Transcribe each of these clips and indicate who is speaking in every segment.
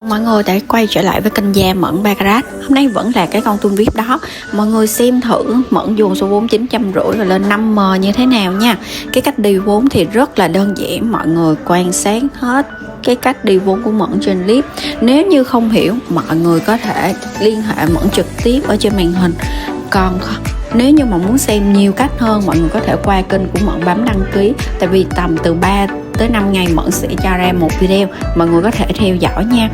Speaker 1: Mọi người đã quay trở lại với kênh Gia Mẫn Baccarat. Hôm nay vẫn là cái con Twin VIP đó. Mọi người xem thử Mẫn dùng số vốn 950 và lên 5M như thế nào nha. Cái cách đi vốn thì rất là đơn giản. Mọi người quan sát hết cái cách đi vốn của Mẫn trên clip. Nếu như không hiểu, mọi người có thể liên hệ Mẫn trực tiếp ở trên màn hình. Còn nếu như mà muốn xem nhiều cách hơn, mọi người có thể qua kênh của Mẫn bấm đăng ký. Tại vì tầm từ 3 tới 5 ngày Mẫn sẽ cho ra một video, mọi người có thể theo dõi nha.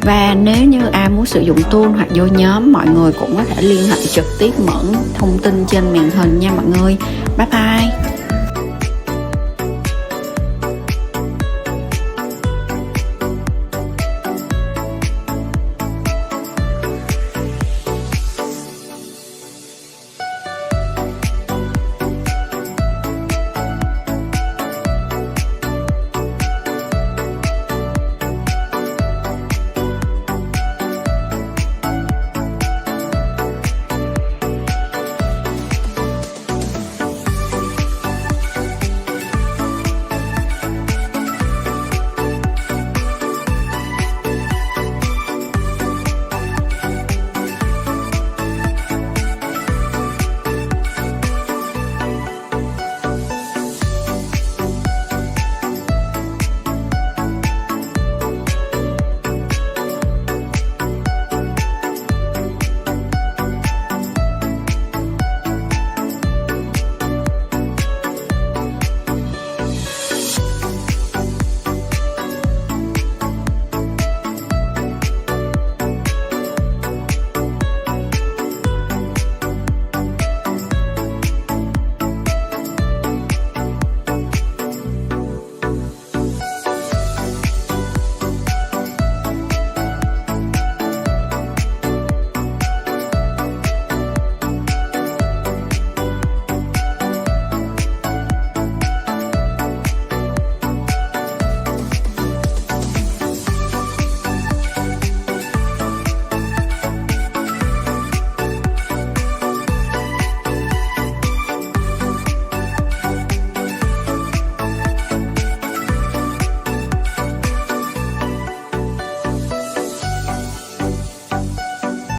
Speaker 1: Và nếu như ai muốn sử dụng tool hoặc vô nhóm, mọi người cũng có thể liên hệ trực tiếp Mẫn, thông tin trên màn hình nha mọi người. Bye bye.